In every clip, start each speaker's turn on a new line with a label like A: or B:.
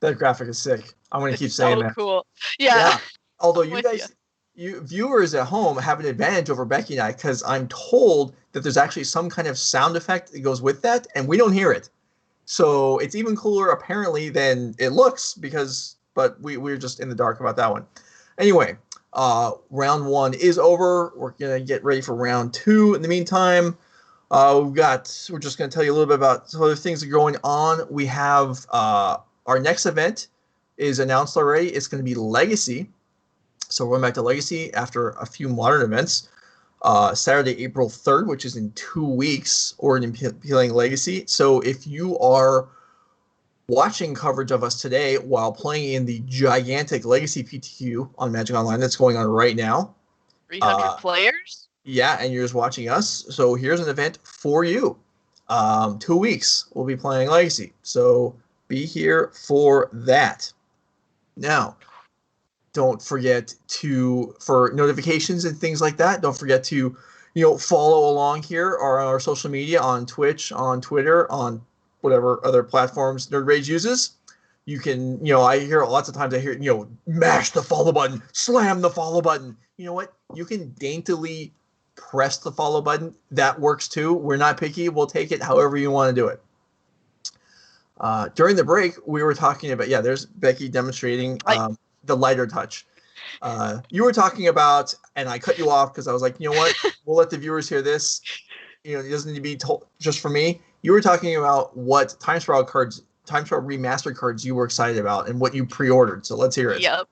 A: That graphic is sick. I'm gonna
B: It's
A: keep saying
B: so
A: that.
B: cool. Yeah,
A: Yeah. Although
B: I'm with you.
A: you viewers at home have an advantage over Becky and I because I'm told that there's actually some kind of sound effect that goes with that, and we don't hear it. So it's even cooler apparently than it looks but we're just in the dark about that one. Anyway, round one is over. We're gonna get ready for round two. In the meantime, we're just gonna tell you a little bit about some other things that are going on. We have our next event is announced already. It's going to be Legacy. So we're going back to Legacy after a few modern events. Saturday, April 3rd, which is in 2 weeks, Oregon playing Legacy. So if you are watching coverage of us today while playing in the gigantic Legacy PTQ on Magic Online that's going on right now,
B: 300
A: uh,
B: players?
A: yeah, and you're just watching us, so here's an event for you. 2 weeks we'll be playing Legacy, so be here for that. Now, don't forget to, for notifications and things like that, don't forget to, follow along here or our social media on Twitch, on Twitter, on whatever other platforms Nerd Rage uses. You can, I hear lots of times I hear, mash the follow button, slam the follow button. You know what? You can daintily press the follow button. That works too. We're not picky. We'll take it however you want to do it. During the break, we were talking about, there's Beky demonstrating
B: I
A: the lighter touch. You were talking about, and I cut you off because I was like, you know what? We'll let the viewers hear this. It doesn't need to be told just for me. You were talking about what Time Spiral remastered cards you were excited about and what you pre-ordered. So let's hear it.
B: Yep.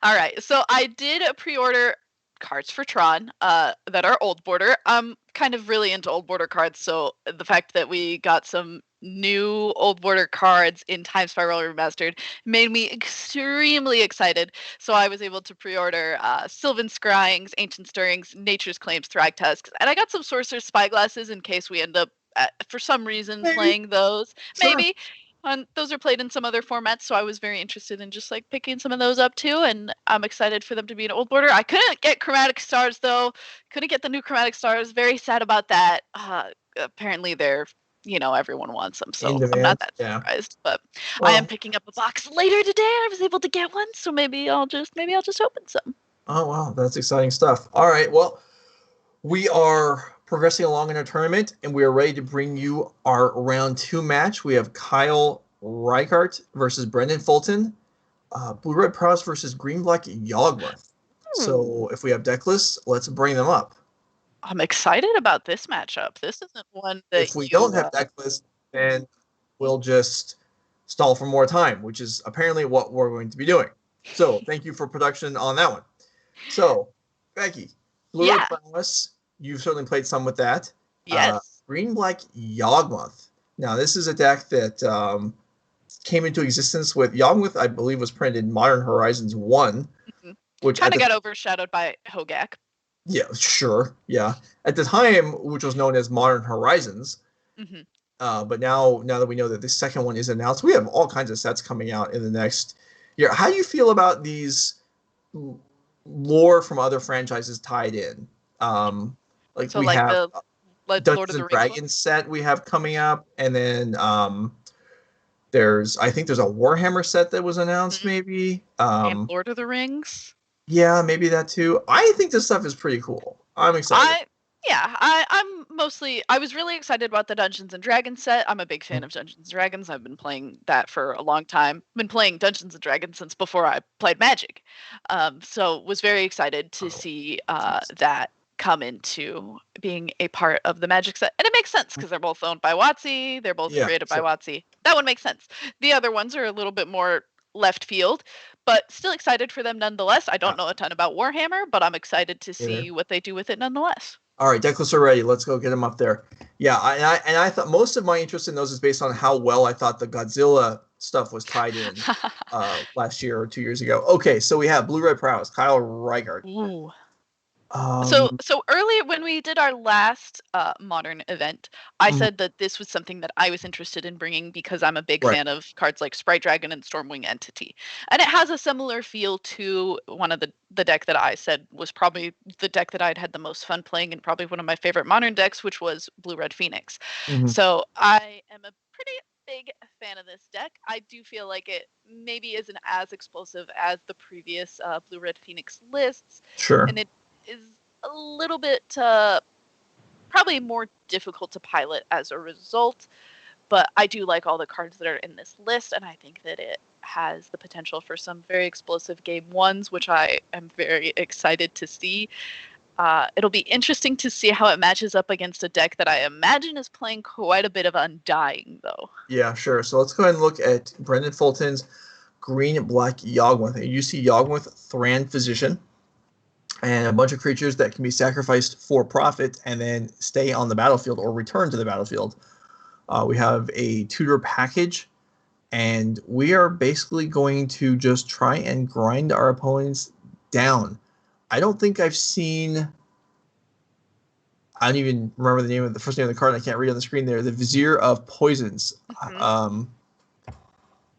B: All right. So I did pre-order cards for Tron that are old border. I'm kind of really into old border cards, so the fact that we got some new old border cards in Time Spiral Remastered made me extremely excited. So I was able to pre-order Sylvan Scryings, Ancient Stirrings, Nature's Claims, Thragtusks, and I got some Sorcerer's Spyglasses in case we end up for some reason
A: Maybe.
B: playing those.
A: Sure.
B: Maybe. Those are played in some other formats, so I was very interested in just like picking some of those up too, and I'm excited for them to be in old border. I couldn't get Chromatic Stars though. Couldn't get the new Chromatic Stars. Very sad about that. Apparently they're, everyone wants them,
A: In
B: so I'm not
A: demand.
B: that
A: Yeah.
B: surprised. But I am
A: Well,
B: picking up a box later today. I was able to get one, so maybe I'll just open some.
A: oh, wow. That's exciting stuff. All right. Well, we are progressing along in our tournament, and we are ready to bring you our round two match. We have Kyle Reichard versus Brenden Fulton, Blue Red Prowess versus Green Black Yawgmoth. So if we have deck lists, let's bring them up.
B: I'm excited about this matchup. This isn't one
A: If
B: that
A: we don't
B: you.
A: have deck lists, then we'll just stall for more time, which is apparently what we're going to be doing. So thank you for production on that one. So, Beky, Blue Red
B: Yeah.
A: Prowess, you've certainly played some with that.
B: Yes.
A: Green Black Yawgmoth. Now, this is a deck that came into existence with Yawgmoth, I believe, was printed in Modern Horizons 1, which
B: Kind
A: at
B: of
A: the
B: got overshadowed by Hogak.
A: yeah, sure, yeah. At the time, which was known as Modern Horizons,
B: Hmm.
A: but now that we know that the second one is announced, we have all kinds of sets coming out in the next year. How do you feel about these lore from other franchises tied in? Like
B: So
A: we
B: like
A: have
B: the Lord
A: Dungeons
B: of the
A: and
B: Rings one.
A: Dragons set we have coming up, and then I think there's a Warhammer set that was announced,
B: Mhm.
A: maybe.
B: And Lord of the Rings.
A: Yeah, maybe that too. I think this stuff is pretty cool. I'm excited.
B: I yeah, I was really excited about the Dungeons and Dragons set. I'm a big fan of Dungeons and Dragons. I've been playing that for a long time. Been playing Dungeons and Dragons since before I played Magic. So was very excited to
A: Oh,
B: see that come into being a part of the Magic set. And it makes sense because they're both owned by WotC, they're both
A: yeah,
B: created by
A: sure.
B: WotC. That one makes sense. The other ones are a little bit more left field, but still excited for them nonetheless. I
A: Yeah,
B: don't know a ton about Warhammer, but I'm excited to
A: either.
B: see what they do with it nonetheless.
A: All right, deck lists are ready. Let's go get them up there. Yeah, I thought most of my interest in those is based on how well I thought the Godzilla stuff was tied in last year or 2 years ago. Okay, so we have Blue Red Prowess, Kyle Reichard.
B: Ooh. So
A: Um,
B: so earlier when we did our last modern event, I
A: mhm,
B: said that this was something that I was interested in bringing because I'm a big
A: right.
B: fan of cards like Sprite Dragon and Stormwing Entity, and it has a similar feel to one of the deck that I said was probably the deck that I'd had the most fun playing and probably one of my favorite modern decks, which was Blue Red Phoenix.
A: Mhm.
B: So I am a pretty big fan of this deck. I do feel like it maybe isn't as explosive as the previous Blue-Red Phoenix lists.
A: Sure.
B: And it is a little bit probably more difficult to pilot as a result. But I do like all the cards that are in this list, and I think that it has the potential for some very explosive game ones, which I am very excited to see. It'll be interesting to see how it matches up against a deck that I imagine is playing quite a bit of Undying, though.
A: Yeah, sure. So let's go ahead and look at Brenden Fulton's green-black Yawgmoth. And you see Yawgmoth, Thran Physician, and a bunch of creatures that can be sacrificed for profit and then stay on the battlefield or return to the battlefield. We have a tutor package, and we are basically going to just try and grind our opponents down. I don't think I've seen... I don't even remember the first name of the card. I can't read on the screen there. The Vizier of Poisons.
B: Mm-hmm.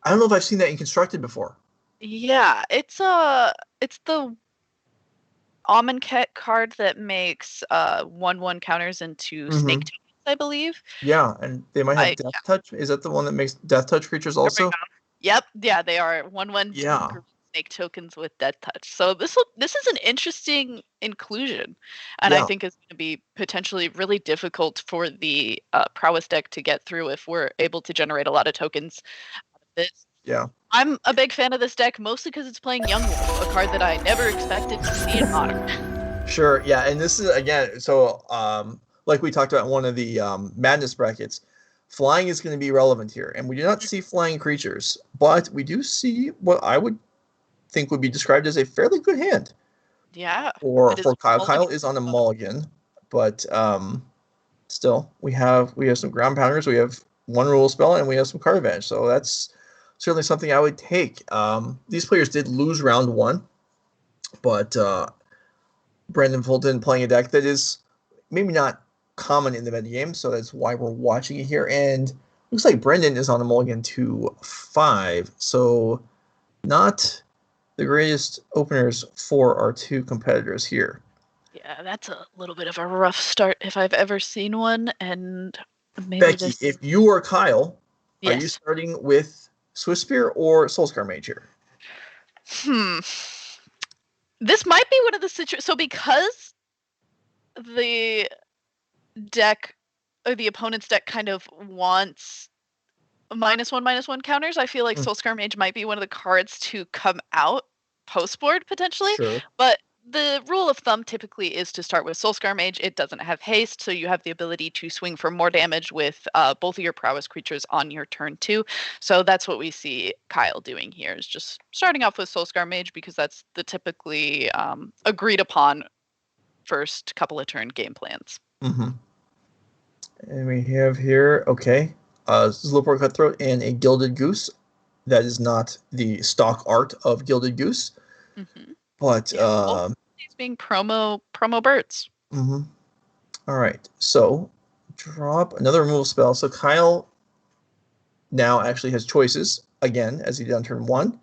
A: I don't know if I've seen that in Constructed before.
B: Yeah, it's the Amonkhet card that makes 1/1 counters into snake tokens, I believe.
A: Yeah, and they might have Death Touch. Is that the one that makes Death Touch creatures also?
B: Yep, yeah, they are 1/1 snake tokens with Death Touch. So this is an interesting inclusion, and I think it's going to be potentially really difficult for the Prowess deck to get through if we're able to generate a lot of tokens out of this.
A: Yeah.
B: I'm a big fan of this deck, mostly because it's playing Yawgmoth, a card that I never expected to see in Modern.
A: Sure, yeah, and this is, again, so like we talked about in one of the Madness brackets, flying is going to be relevant here, and we do not see flying creatures, but we do see what I would think would be described as a fairly good hand.
B: Yeah.
A: For Kyle. Kyle is on a mulligan, but still, we have some ground pounders, we have one rule spell, and we have some card advantage, so that's certainly something I would take. These players did lose round one, but Brenden Fulton playing a deck that is maybe not common in the metagame, so that's why we're watching it here. And looks like Brenden is on a mulligan to 5, so not the greatest openers for our two competitors here.
B: Yeah, that's a little bit of a rough start if I've ever seen one. And maybe
A: Beky, if you are Kyle, are you starting with Swift Spear or Soulscar Mage here?
B: This might be one of the situations. So because the deck or the opponent's deck kind of wants -1/-1 counters, I feel like Soulscar Mage might be one of the cards to come out post board potentially.
A: Sure.
B: But the rule of thumb typically is to start with Soulscar Mage. It doesn't have haste, so you have the ability to swing for more damage with both of your prowess creatures on your turn 2. So that's what we see Kyle doing here, is just starting off with Soulscar Mage because that's the typically agreed upon first couple of turn game plans.
A: And we have here, Zulaport Cutthroat and a Gilded Goose. That is not the stock art of Gilded Goose. But
B: these being promo birds.
A: All right, so drop another removal spell. So Kyle now actually has choices again, as he did on turn 1.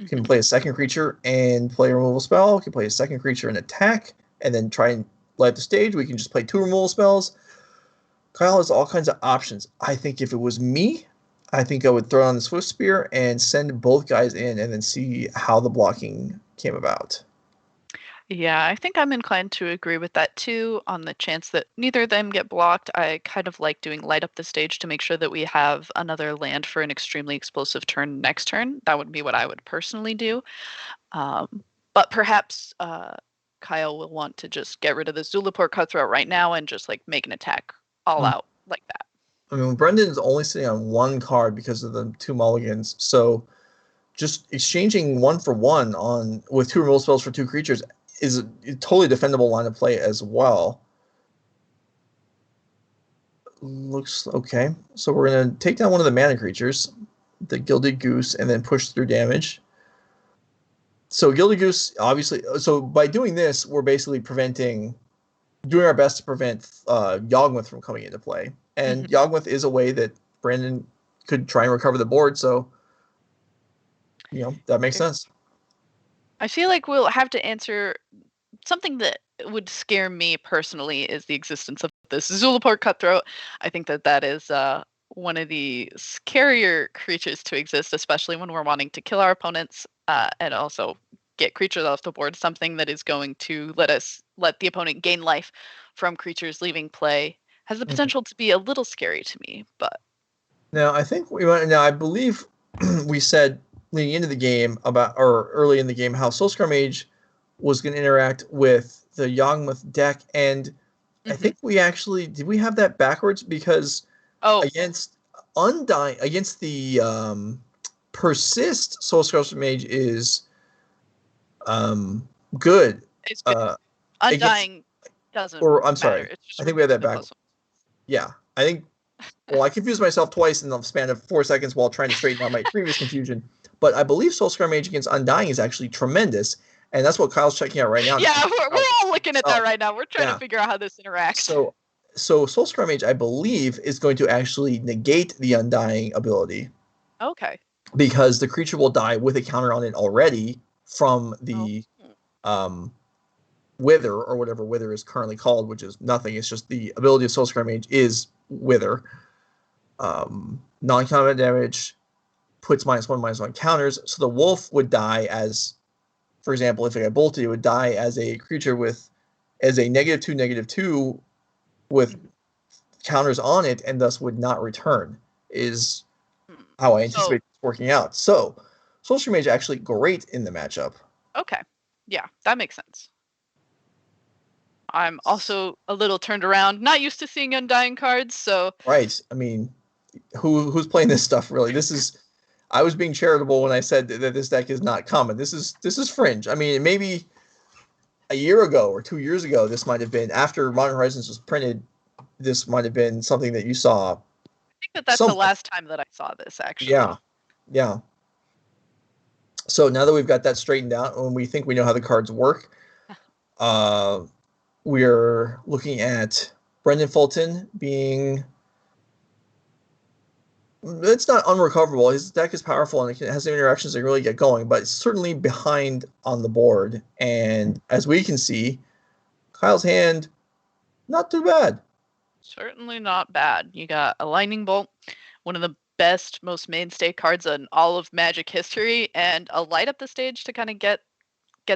A: Can play a second creature and play a removal spell. Can play a second creature and attack, and then try and light the stage. We can just play 2 removal spells. Kyle has all kinds of options. I think if it was me, I think I would throw on the Swift Spear and send both guys in and then see how the blocking came about.
B: Yeah, I think I'm inclined to agree with that too, on the chance that neither of them get blocked. I kind of like doing light up the stage to make sure that we have another land for an extremely explosive turn next turn. That would be what I would personally do. But perhaps Kyle will want to just get rid of the Zulaport Cutthroat right now and just like make an attack all out like that.
A: I mean, Brenden is only sitting on 1 card because of the 2 mulligans, so just exchanging 1 for 1 with 2 removal spells for 2 creatures is a totally defendable line of play as well. Looks okay. So we're going to take down one of the mana creatures, the Gilded Goose, and then push through damage. So Gilded Goose, obviously, so by doing this, we're basically doing our best to prevent Yawgmoth from coming into play. And Yawgmoth is a way that Brenden could try and recover the board, so that makes sense.
B: I feel like we'll have to answer something that would scare me personally is the existence of this Zulaport Cutthroat. I think that is one of the scarier creatures to exist, especially when we're wanting to kill our opponents and also get creatures off the board. Something that is going to let the opponent gain life from creatures leaving play has the potential to be a little scary to me. But
A: now I believe we said leading into the game or early in the game how Soulscar Mage was going to interact with the Yawgmoth deck, and I think did we have that backwards, because against the Persist, Soulscar Mage is good.
B: It's good. Undying doesn't.
A: Or I'm sorry,
B: matter.
A: I think we had that backwards. Yeah, I think. Well, I confused myself twice in the span of 4 seconds while trying to straighten out my previous confusion. But I believe Soulscar Mage against Undying is actually tremendous, and that's what Kyle's checking out right now.
B: Yeah, we're all looking at that right now. We're trying to figure out how this interacts.
A: So Soulscar Mage, I believe, is going to actually negate the Undying ability.
B: Okay.
A: Because the creature will die with a counter on it already from the Wither, or whatever Wither is currently called, which is nothing. It's just the ability of Soulscar Mage is Wither. Non-combat damage, puts -1/-1 counters. So the wolf would die as, for example, if it got bolted, it would die as a creature as a -2/-2 with counters on it, and thus would not return, is how I anticipate it working out. So Soulscar Mage actually great in the matchup.
B: Okay. Yeah, that makes sense. I'm also a little turned around, not used to seeing Undying cards, so...
A: Right. I mean, who's playing this stuff, really? I was being charitable when I said that this deck is not common. This is fringe. I mean, maybe a year ago or 2 years ago, this might have been, after Modern Horizons was printed, this might have been something that you saw.
B: I think that's the last time that I saw this, actually.
A: Yeah. So now that we've got that straightened out, and we think we know how the cards work, we're looking at Brenden Fulton being... It's not unrecoverable. His deck is powerful, and it has some interactions that can really get going, but it's certainly behind on the board. And as we can see, Kyle's hand, not too bad.
B: Certainly not bad. You got a Lightning Bolt, one of the best, most mainstay cards in all of Magic history, and a light up the stage to kind of get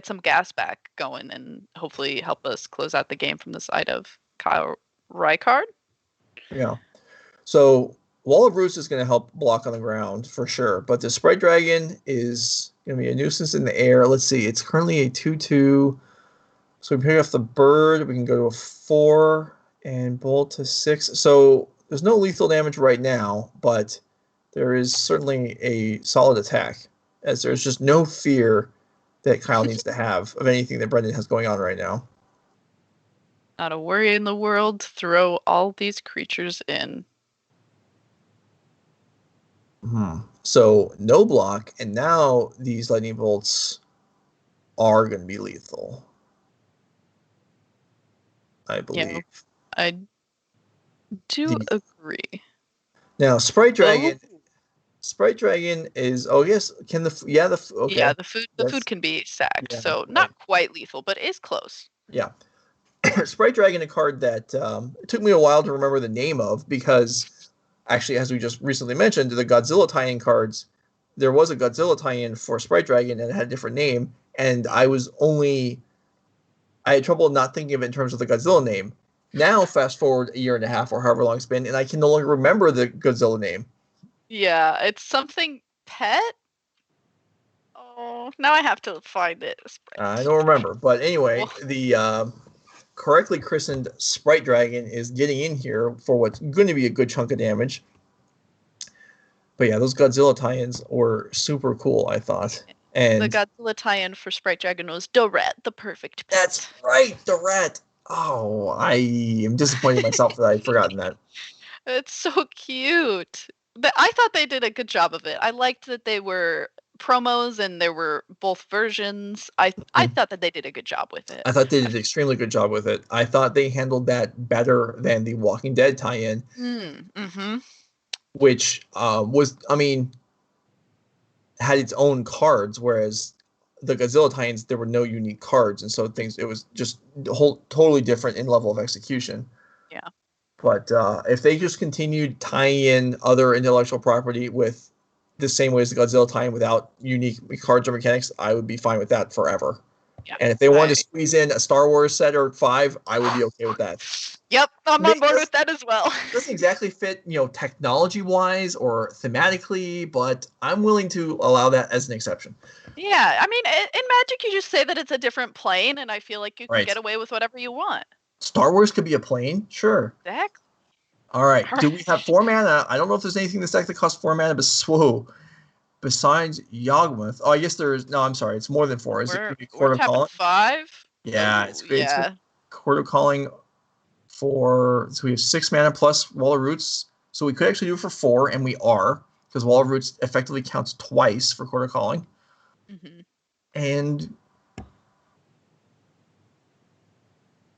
B: some gas back going and hopefully help us close out the game from the side of Kyle Reichard.
A: Yeah. So Wall of Roots is going to help block on the ground for sure, but the Sprite Dragon is going to be a nuisance in the air. Let's see. It's currently a 2/2. So we pick off the bird. We can go to a 4 and bolt to 6. So there's no lethal damage right now, but there is certainly a solid attack, as there's just no fear that Kyle needs to have of anything that Brenden has going on right now.
B: Not a worry in the world. Throw all these creatures in.
A: So no block, and now these lightning bolts are going to be lethal, I believe.
B: Yeah, I do agree.
A: Now Sprite Dragon. Sprite Dragon is okay.
B: The food can be sacked, so not quite lethal, but is close.
A: Yeah. Sprite Dragon, a card that it took me a while to remember the name of, because actually, as we just recently mentioned, the Godzilla tie-in cards, there was a Godzilla tie-in for Sprite Dragon, and it had a different name, and I had trouble not thinking of it in terms of the Godzilla name. Now, fast forward a year and a half or however long it's been, and I can no longer remember the Godzilla name.
B: Yeah, it's something pet. Oh, now I have to find it.
A: I don't remember, but anyway, the correctly christened Sprite Dragon is getting in here for what's going to be a good chunk of damage. But yeah, those Godzilla tie-ins were super cool, I thought. And
B: the Godzilla tie-in for Sprite Dragon was the rat, the perfect pet.
A: That's right, the rat. Oh, I am disappointed in myself that I'd forgotten that.
B: It's so cute. I thought they did a good job of it. I liked that they were promos and there were both versions. I thought that they did a good job with it.
A: I thought they did an extremely good job with it. I thought they handled that better than the Walking Dead tie-in. Which had its own cards, whereas the Godzilla tie-ins, there were no unique cards, and so it was just totally different in level of execution.
B: Yeah.
A: But if they just continued tying in other intellectual property with the same way as the Godzilla tie-in without unique cards or mechanics, I would be fine with that forever.
B: Yeah,
A: and if they wanted to squeeze in a Star Wars set or 5, I would be okay with that.
B: Yep, I'm on board with that as well.
A: It doesn't exactly fit, technology-wise or thematically, but I'm willing to allow that as an exception.
B: Yeah, I mean, in Magic, you just say that it's a different plane, and I feel like you can get away with whatever you want.
A: Star Wars could be a plane, sure.
B: Exactly.
A: All right. Do we have 4 mana? I don't know if there's anything in this deck that costs 4 mana, but besides Yawgmoth. Oh, I guess there's. No, I'm sorry. It's more than 4. Is it Court of Calling?
B: 5.
A: Yeah, it's Court of Calling for. So we have 6 mana plus Wall of Roots. So we could actually do it for 4, and we are, because Wall of Roots effectively counts twice for Court of Calling.
B: Mm-hmm.
A: And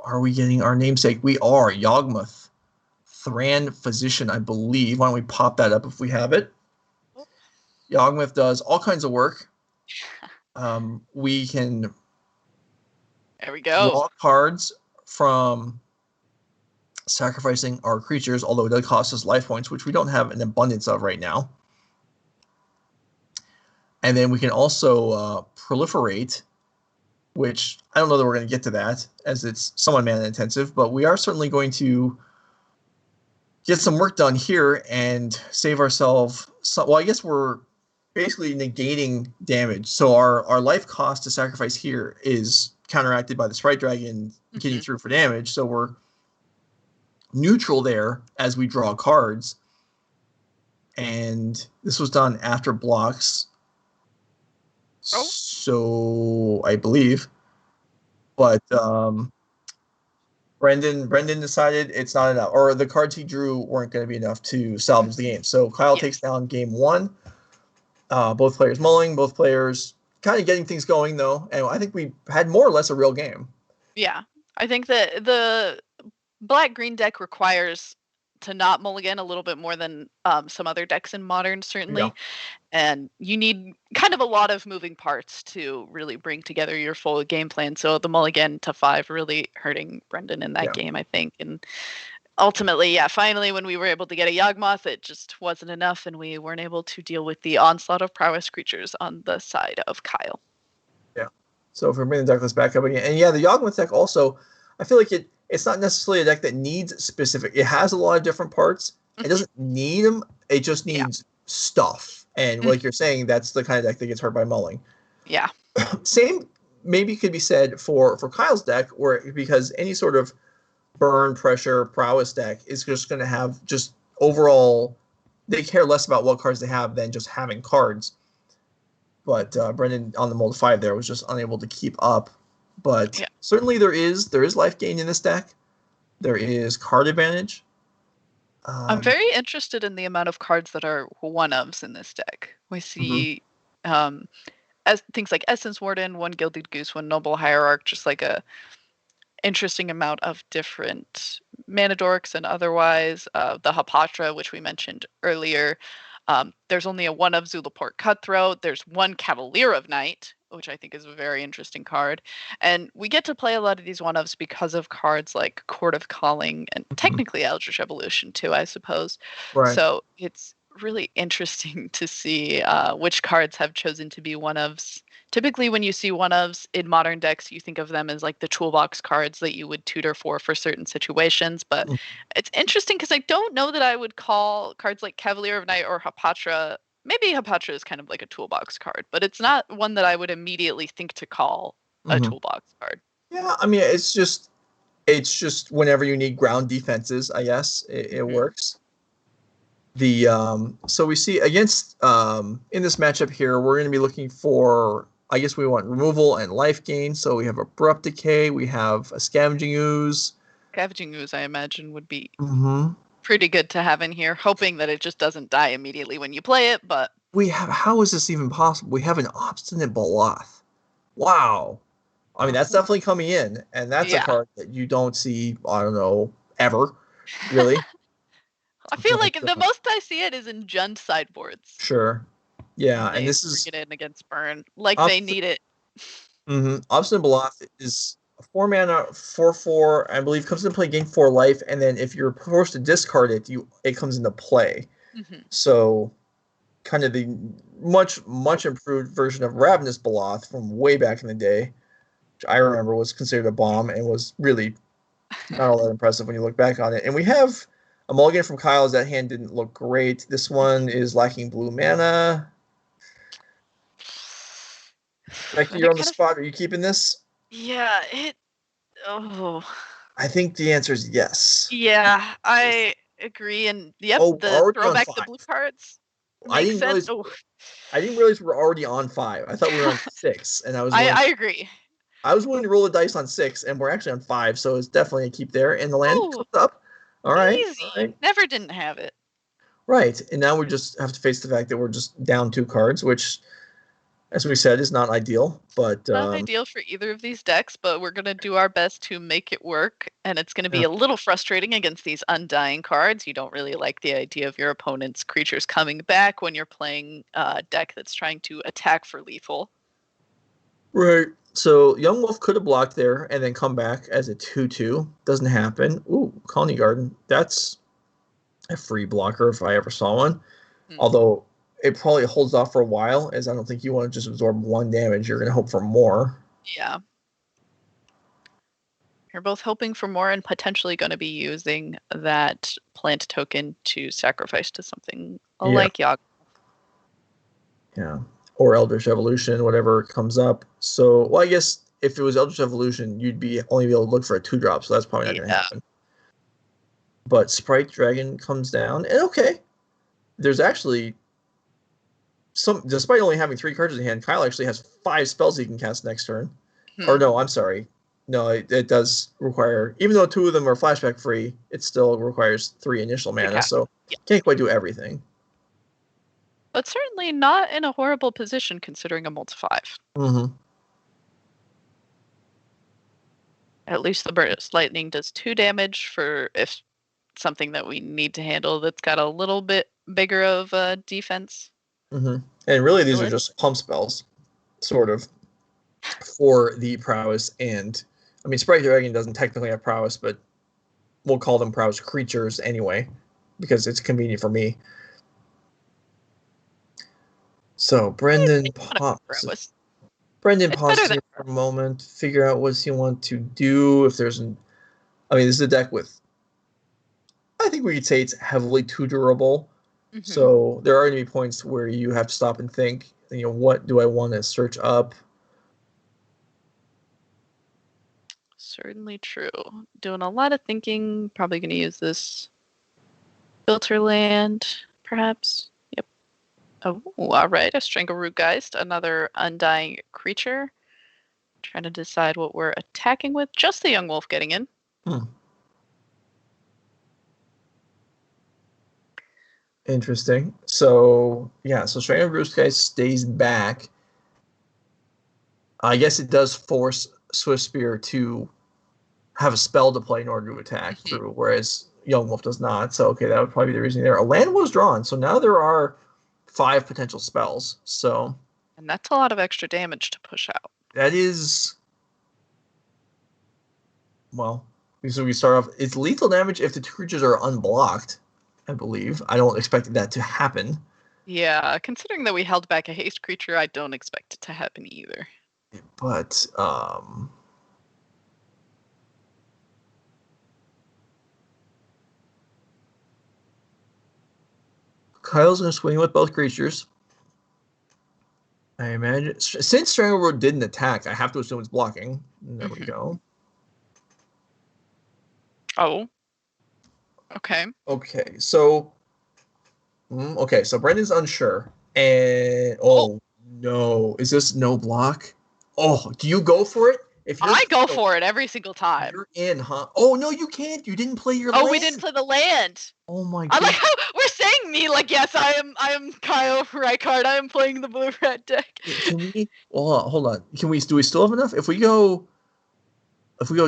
A: are we getting our namesake? We are. Yawgmoth. Thran Physician, I believe. Why don't we pop that up if we have it? Yawgmoth does all kinds of work. We can
B: there we go.
A: Draw cards from sacrificing our creatures, although it does cost us life points, which we don't have an abundance of right now. And then we can also proliferate, which I don't know that we're going to get to that, as it's somewhat mana intensive, but we are certainly going to get some work done here and save ourselves. Well, I guess we're basically negating damage. So our life cost to sacrifice here is counteracted by the Sprite Dragon getting through for damage. So we're neutral there as we draw cards. And this was done after blocks. So I believe. But Brenden decided it's not enough, or the cards he drew weren't going to be enough to salvage the game. So Kyle takes down game 1. Both players mulling, both players kind of getting things going, though. And I think we had more or less a real game.
B: Yeah. I think that the black-green deck requires to not mulligan a little bit more than some other decks in Modern, certainly. Yeah. And you need kind of a lot of moving parts to really bring together your full game plan. So the mulligan to 5 really hurting Brenden in that game, I think. And ultimately, finally, when we were able to get a Yawgmoth, it just wasn't enough, and we weren't able to deal with the onslaught of prowess creatures on the side of Kyle.
A: Yeah. So if we bring the deck list back up again, and the Yawgmoth deck also, I feel like it's not necessarily a deck that needs specific. It has a lot of different parts. It doesn't need them. It just needs stuff. And like you're saying, that's the kind of deck that gets hurt by mulling.
B: Yeah.
A: Same maybe could be said for Kyle's deck, because any sort of burn, pressure, prowess deck is just going to have just overall, they care less about what cards they have than just having cards. But Brenden on the mold 5 there was just unable to keep up. But certainly there is life gain in this deck. There is card advantage.
B: I'm very interested in the amount of cards that are one-ofs in this deck. We see as things like Essence Warden, 1 Gilded Goose, 1 Noble Hierarch, just like a interesting amount of different mana dorks and otherwise. The Hapatra, which we mentioned earlier. There's only a 1 of Zulaport Cutthroat. There's 1 Cavalier of Night, which I think is a very interesting card. And we get to play a lot of these 1-ofs because of cards like Court of Calling and technically Eldritch Evolution too, I suppose. Right. So it's really interesting to see which cards have chosen to be 1-ofs. Typically, when you see 1-ofs in Modern decks, you think of them as like the toolbox cards that you would tutor for certain situations. But it's interesting because I don't know that I would call cards like Cavalier of Night or Hapatra. Maybe Hapatra is kind of like a toolbox card, but it's not one that I would immediately think to call a toolbox card.
A: Yeah, I mean, it's just whenever you need ground defenses, I guess it works. So we see against in this matchup here, we're going to be looking for, I guess we want removal and life gain. So we have Abrupt Decay, we have a Scavenging Ooze.
B: Scavenging Ooze, I imagine, would be pretty good to have in here, hoping that it just doesn't die immediately when you play it. But
A: how is this even possible? We have an Obstinate Baloth. Wow. I mean, that's definitely coming in, and that's a card that you don't see, I don't know, ever, really.
B: I feel like the most I see it is in Jund sideboards.
A: Sure. Yeah, and this is
B: get in against burn, like they need it.
A: Obstinate Baloth is a 4-mana 4/4, I believe, comes into play, gain 4 life, and then if you're forced to discard it, it comes into play.
B: Mm-hmm.
A: So, kind of the much improved version of Ravenous Baloth from way back in the day, which I remember was considered a bomb and was really not all that impressive when you look back on it. And we have a mulligan from Kyle's. That hand didn't look great. This one is lacking blue mana. Beky, you're on the spot. Are you keeping this?
B: Yeah, oh.
A: I think the answer is yes.
B: Yeah, I agree. And yep, the throwback the blue cards makes sense.
A: I didn't realize we were already on 5. I thought we were on 6, and
B: I agree.
A: I was willing to roll the dice on 6, and we're actually on 5, so it's definitely a keep there. And the land comes up. All right.
B: Easy. All right. Never didn't have it.
A: Right, and now we just have to face the fact that we're just down 2 cards, which, as we said, is not ideal. But
B: not ideal for either of these decks, but we're going to do our best to make it work, and it's going to be a little frustrating against these undying cards. You don't really like the idea of your opponent's creatures coming back when you're playing a deck that's trying to attack for lethal.
A: Right. So Yawgmoth could have blocked there and then come back as a 2/2. Doesn't happen. Ooh, Colony Garden. That's a free blocker if I ever saw one. Although it probably holds off for a while, as I don't think you want to just absorb 1 damage. You're going to hope for more.
B: Yeah. You're both hoping for more and potentially going to be using that plant token to sacrifice to something like Yawgmoth.
A: Yeah. Or Eldritch Evolution, whatever comes up. So, well, I guess if it was Eldritch Evolution, you'd only be able to look for a 2-drop, so that's probably not going to happen. But Sprite Dragon comes down, and okay. There's actually despite only having 3 cards in hand, Kyle actually has 5 spells he can cast next turn. Or no, I'm sorry. No, it does require, even though 2 of them are flashback free, it still requires 3 initial mana, so can't quite do everything.
B: But certainly not in a horrible position considering a multi-5.
A: Mm-hmm.
B: At least the Burst Lightning does 2 damage for if something that we need to handle that's got a little bit bigger of a defense.
A: Mm-hmm. And really, these are just pump spells, sort of, for the Prowess. And I mean, Sprite Dragon doesn't technically have Prowess, but we'll call them Prowess creatures anyway, because it's convenient for me. So Brenden pauses. Brenden pauses here for a moment, figure out what he wants to do. If there's this is a deck with, I think we could say it's heavily 2 durable. Mm-hmm. So there are going to be points where you have to stop and think, what do I want to search up?
B: Certainly true. Doing a lot of thinking. Probably going to use this filter land, perhaps. Yep. Oh, all right. A Strangleroot Geist, another undying creature. Trying to decide what we're attacking with. Just the Yawgmoth getting in.
A: Interesting. So Strangleroot Geist stays back. I guess it does force Swift Spear to have a spell to play in order to attack through, whereas Yawgmoth does not. So, okay, that would probably be the reason there. A land was drawn, so now there are 5 potential spells. So,
B: and that's a lot of extra damage to push out.
A: That is, so we start off, it's lethal damage if the 2 creatures are unblocked, I believe. I don't expect that to happen.
B: Yeah, considering that we held back a haste creature, I don't expect it to happen either.
A: But, Kyle's going to swing with both creatures. I imagine. Since Strangleroot didn't attack, I have to assume it's blocking. There we go.
B: Oh. Okay.
A: Okay, so... so Brendan's unsure. And... no. Is this no block? Oh, do you go for it?
B: I go for it every single time.
A: You're in, huh? Oh, no, you can't. You didn't play your land.
B: Oh, we didn't play the land.
A: Oh, my God.
B: I like how we're saying me like, yes, I am Kyle Reichard. I am playing the blue-red deck.
A: Can we... Well, hold on. Do we still have enough? If we go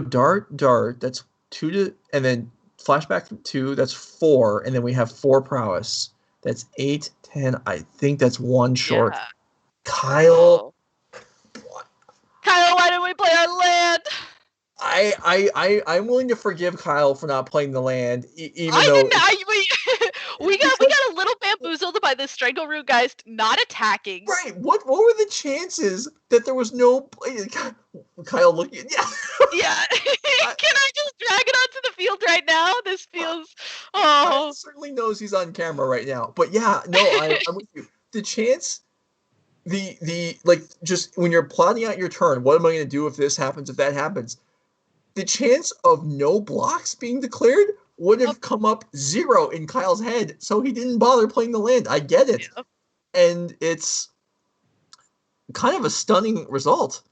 A: dart, that's 2 to... And then flashback 2, that's 4. And then we have 4 prowess. That's 8, 10. I think that's 1 short. Yeah. Kyle...
B: Kyle, why didn't we play our land?
A: I'm willing to forgive Kyle for not playing the land, even
B: I
A: though
B: didn't. We got a little bamboozled by the Strangleroot guys not attacking.
A: right. What were the chances that there was no Kyle looking? Yeah.
B: Yeah. Can I just drag it onto the field right now? This feels.
A: Kyle certainly knows he's on camera right now, but yeah, no, I'm with you. The chance. The like just when you're plotting out your turn, what am I going to do if this happens, if that happens? The chance of no blocks being declared would have come up 0 in Kyle's head, so he didn't bother playing the land. I get it.
B: Yep.
A: And it's kind of a stunning result.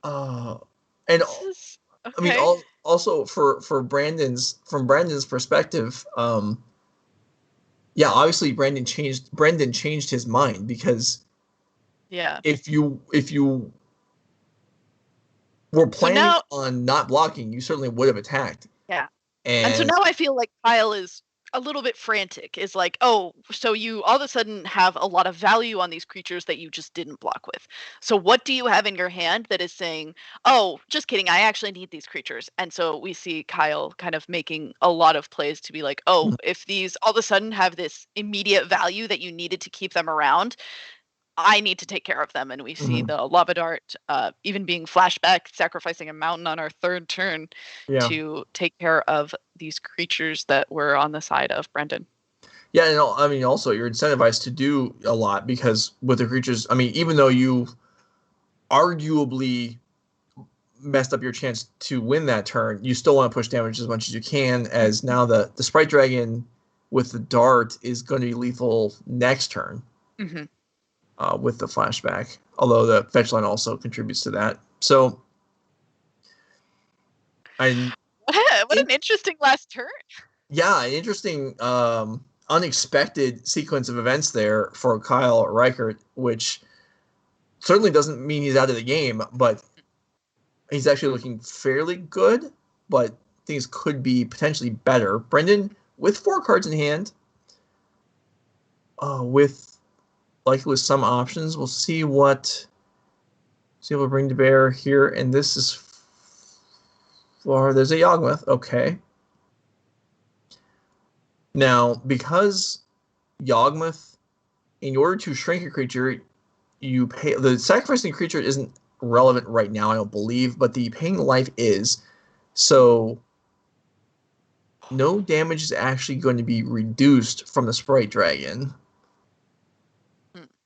A: And
B: Okay.
A: I mean, also from Brenden's perspective, yeah, obviously Brenden changed his mind, because if you were planning on not blocking, you certainly would have attacked.
B: Yeah. And so now I feel like Kyle is a little bit frantic. Is like, oh, so you all of a sudden have a lot of value on these creatures that you just didn't block with. So what do you have in your hand that is saying, oh, just kidding, I actually need these creatures? And so we see Kyle kind of making a lot of plays to be like, oh, if these all of a sudden have this immediate value that you needed to keep them around, I need to take care of them. And we see the lava dart even being flashback, sacrificing a mountain on our 3rd turn to take care of these creatures that were on the side of Brenden.
A: Yeah, and I mean, also you're incentivized to do a lot, because with the creatures, I mean, even though you arguably messed up your chance to win that turn, you still want to push damage as much as you can, as now the Sprite Dragon with the dart is going to be lethal next turn. With the flashback, although the fetch line also contributes to that. So,
B: what an interesting last turn.
A: Yeah, an interesting, unexpected sequence of events there for Kyle Reichard, which certainly doesn't mean he's out of the game, but he's actually looking fairly good, but things could be potentially better. Brenden, with 4 cards in hand, with some options. We'll see what we'll bring to bear here. And this is there's a Yawgmoth. Okay. Now, because Yawgmoth, in order to shrink a creature, you pay. The sacrificing creature isn't relevant right now, I don't believe, but the paying life is. So no damage is actually going to be reduced from the Sprite Dragon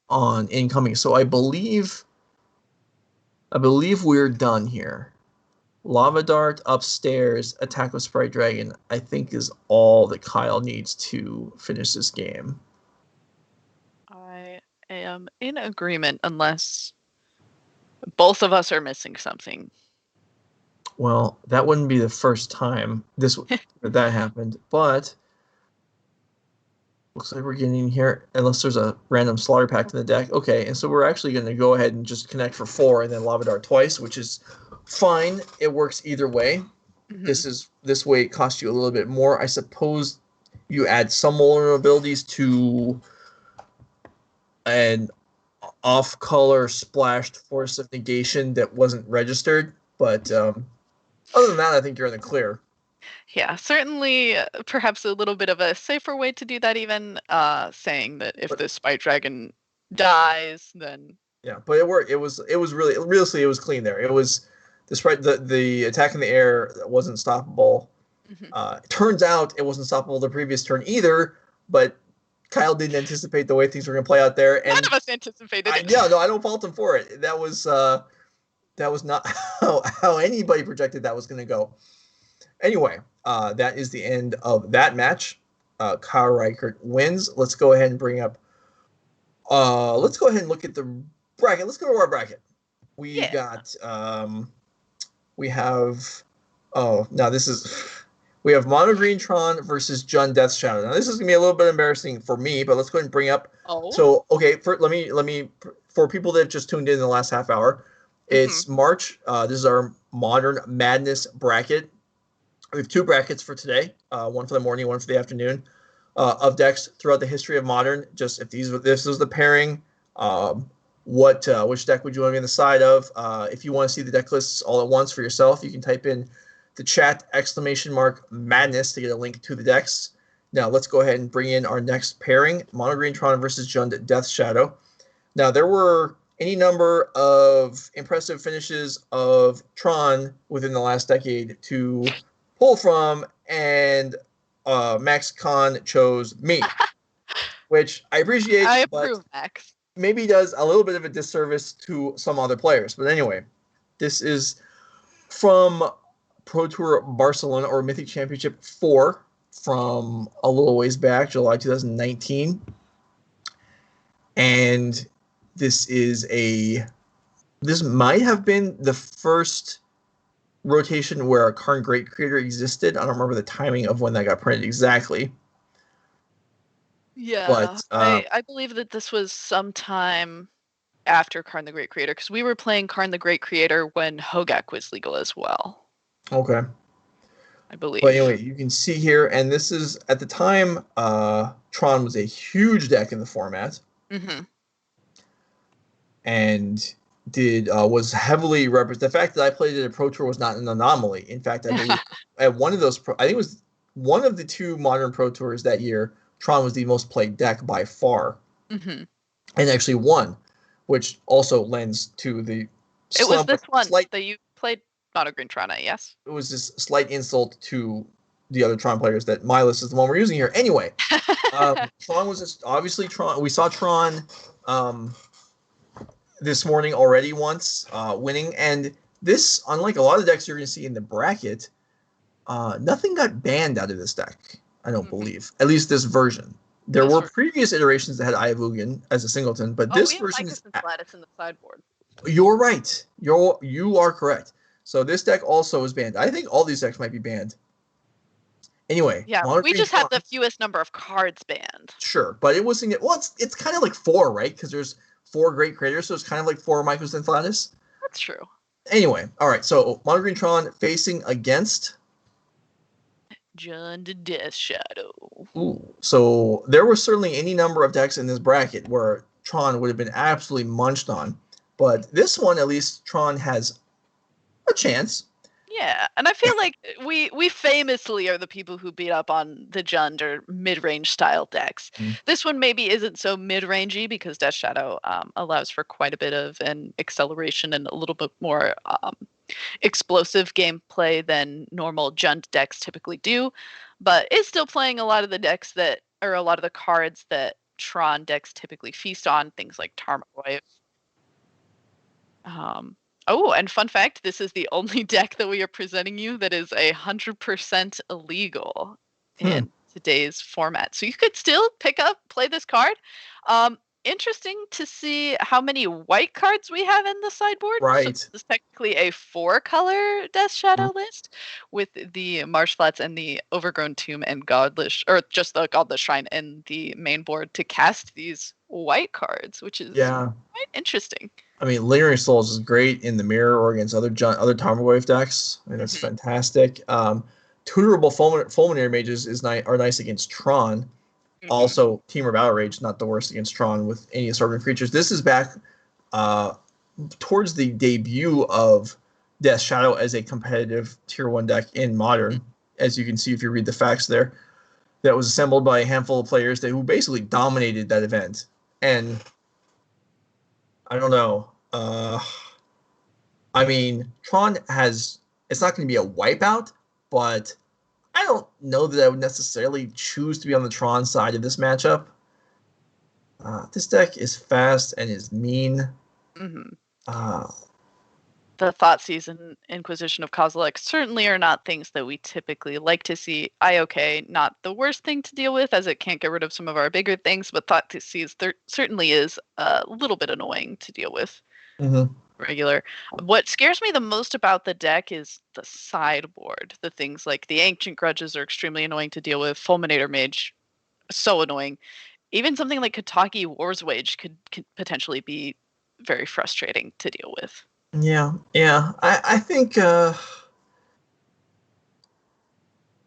A: on incoming. So I believe we're done here. Lava Dart upstairs, attack with Sprite Dragon, I think is all that Kyle needs to finish this game.
B: I am in agreement, unless both of us are missing something.
A: Well, that wouldn't be the first time that happened, but looks like we're getting here, unless there's a random slaughter pact in the deck. Okay, and so we're actually going to go ahead and just connect for 4 and then Lava Dart twice, which is fine. It works either way. This way it costs you a little bit more. I suppose you add some vulnerabilities to an off-color splashed Force of Negation that wasn't registered, but other than that, I think you're in the clear.
B: Yeah, certainly perhaps a little bit of a safer way to do that, even saying that if the Sprite Dragon dies, then...
A: Yeah, but it worked. It was really, realistically, it was clean there. It was the attack in the air wasn't stoppable. Turns out it wasn't stoppable the previous turn either, but Kyle didn't anticipate the way things were going to play out there. And
B: none of us anticipated it.
A: Yeah, no, I don't fault him for it. That was not how anybody projected that was going to go. Anyway, that is the end of that match. Kyle Reichard wins. Let's go ahead and bring up. Let's go ahead and look at the bracket. Let's go to our bracket. We have. We have Mono Green Tron versus Jund Death Shadow. Now this is gonna be a little bit embarrassing for me, but let's go ahead and bring up. So okay, let me for people that have just tuned in the last half hour, it's March. This is our Modern Madness bracket. We have 2 brackets for today, one for the morning, one for the afternoon, of decks throughout the history of Modern. Just if this was the pairing, which deck would you want to be on the side of? If you want to see the deck lists all at once for yourself, you can type in the chat !madness to get a link to the decks. Now let's go ahead and bring in our next pairing, Mono Green Tron versus Jund Death Shadow. Now there were any number of impressive finishes of Tron within the last decade to pull from, and Max Khan chose me, which I appreciate.
B: I approve, Max.
A: Maybe does a little bit of a disservice to some other players. But anyway, this is from Pro Tour Barcelona, or Mythic Championship 4, from a little ways back, July 2019. And this might have been the first rotation where a Karn Great Creator existed. I don't remember the timing of when that got printed exactly.
B: Yeah,
A: but
B: I believe that this was sometime after Karn the Great Creator, because we were playing Karn the Great Creator when Hogak was legal as well.
A: Okay.
B: I believe.
A: But anyway, you can see here, and this is, at the time, Tron was a huge deck in the format.
B: Mm-hmm.
A: And was heavily represented. The fact that I played it at Pro Tour was not an anomaly. In fact, I believe at one of those, I think it was one of the 2 modern Pro Tours that year, Tron was the most played deck by far.
B: Mm-hmm.
A: And actually won, which also lends to the
B: It was this one that you played Mono Green Tron at, yes?
A: It was this slight insult to the other Tron players that my list is the one we're using here. Anyway, Tron was obviously Tron. We saw Tron this morning already once, winning. And this, unlike a lot of decks you're going to see in the bracket, nothing got banned out of this deck, I don't believe. At least this version. There were previous iterations that had Ayavugan as a singleton, but this version is
B: Lattice in the sideboard.
A: You're right. You are correct. So this deck also is banned. I think all these decks might be banned. Anyway,
B: yeah, we just had the fewest number of cards banned.
A: Sure, but it wasn't. Well, it's kind of like 4, right? Because there's 4 great creators, so it's kind of like 4 Mycosynth Lattice.
B: That's true.
A: Anyway, all right. So Mono Green Tron facing against
B: Jund Death Shadow.
A: Ooh, so there were certainly any number of decks in this bracket where Tron would have been absolutely munched on, but this one, at least, Tron has a chance.
B: Yeah, and I feel like we famously are the people who beat up on the Jund or mid-range style decks. This one maybe isn't so mid-rangey because Death Shadow allows for quite a bit of an acceleration and a little bit more explosive gameplay than normal Jund decks typically do, but is still playing a lot of the decks that, or a lot of the cards that Tron decks typically feast on, things like Tarmogoyf. Oh, and fun fact, this is the only deck that we are presenting you that is 100% illegal in today's format. So you could still play this card. Interesting to see how many white cards we have in the sideboard.
A: Right.
B: So this is technically a 4-color Death Shadow list with the Marsh Flats and the Overgrown Tomb and Godless, or just the Godless Shrine in the main board to cast these white cards, which is quite interesting.
A: I mean, Lingering Souls is great in the mirror or against other Tarmogoyf decks. I mean, that's fantastic. Tutorable Fulminary Mages are nice against Tron. Also, Team or Battle Rage, not the worst against Tron with any assortment creatures. This is back towards the debut of Death Shadow as a competitive Tier 1 deck in Modern, as you can see if you read the facts there. That was assembled by a handful of players who basically dominated that event. And I don't know. I mean, Tron it's not going to be a wipeout, but I don't know that I would necessarily choose to be on the Tron side of this matchup. This deck is fast and is mean.
B: The Thoughtseize and Inquisition of Kozilek certainly are not things that we typically like to see. IOK, not the worst thing to deal with, as it can't get rid of some of our bigger things, but Thoughtseize certainly is a little bit annoying to deal with. Regular. What scares me the most about the deck is the sideboard. The things like the Ancient Grudges are extremely annoying to deal with. Fulminator Mage, so annoying. Even something like Kataki War's Wage could potentially be very frustrating to deal with.
A: Yeah. I think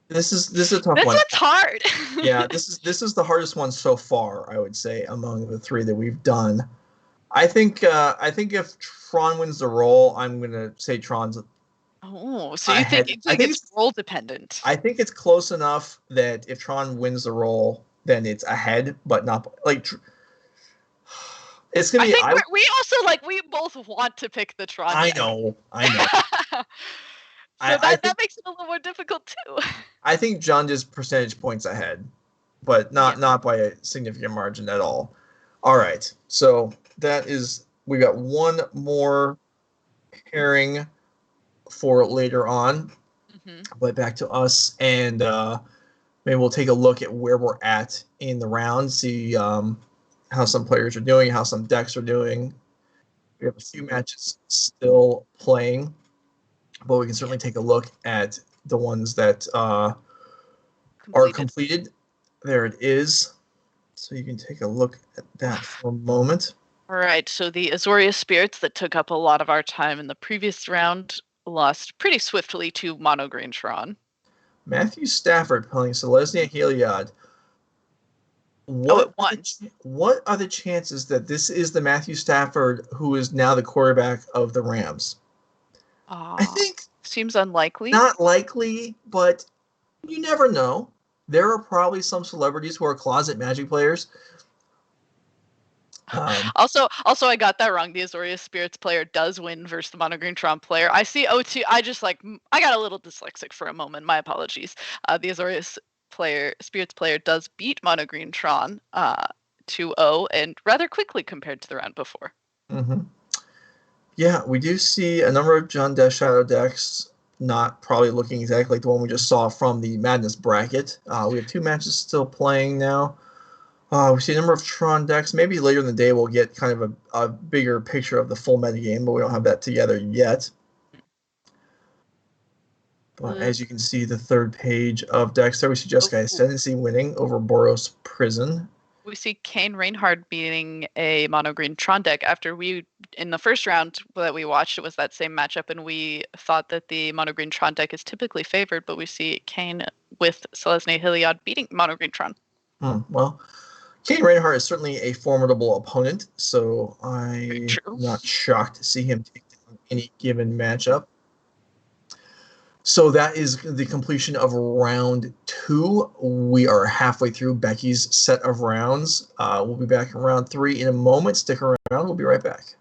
A: this is a tough one.
B: This one's hard.
A: Yeah, this is the hardest one so far, I would say, among the 3 that we've done. I think if Tron wins the roll, I'm gonna say Tron's
B: Oh, so you think it's role dependent?
A: I think it's close enough that if Tron wins the roll, then it's ahead, but not like. It's gonna
B: I
A: be.
B: think we also we both want to pick the Tron.
A: I know.
B: So that makes it a little more difficult too.
A: I think John is percentage points ahead, but not by a significant margin at all. All right, so we got one more pairing for later on, but back to us, and maybe we'll take a look at where we're at in the round, see how some players are doing, how some decks are doing. We have a few matches still playing, but we can certainly take a look at the ones that are completed. There it is. So you can take a look at that for a moment.
B: All right, so the Azorius Spirits that took up a lot of our time in the previous round lost pretty swiftly to Mono Green Tron.
A: Matthew Stafford playing Selesnya Heliod. What are the chances that this is the Matthew Stafford who is now the quarterback of the Rams? I think
B: seems unlikely.
A: Not likely, but you never know. There are probably some celebrities who are closet Magic players.
B: Also, I got that wrong. The Azorius Spirits player does win versus the Mono Green Tron player. I see O2. I got a little dyslexic for a moment. My apologies. The Azorius Spirits player does beat Mono Green Tron 2-0 and rather quickly compared to the round before.
A: Mm-hmm. Yeah, we do see a number of John Death Shadow decks not probably looking exactly like the one we just saw from the Madness bracket. We have two matches still playing now. We see a number of Tron decks. Maybe later in the day we'll get kind of a bigger picture of the full metagame, but we don't have that together yet. But as you can see, the third page of decks there, we see Jessica Ascendancy winning over Boros Prison.
B: We see Kane Reinhardt beating a Mono Green Tron deck after in the first round that we watched, it was that same matchup, and we thought that the Mono Green Tron deck is typically favored, but we see Kane with Selesnya Heliod beating Mono Green Tron.
A: Well, Kane Reinhardt is certainly a formidable opponent, so I'm not shocked to see him take down any given matchup. So that is the completion of round 2. We are halfway through Beky's set of rounds. We'll be back in round 3 in a moment. Stick around. We'll be right back.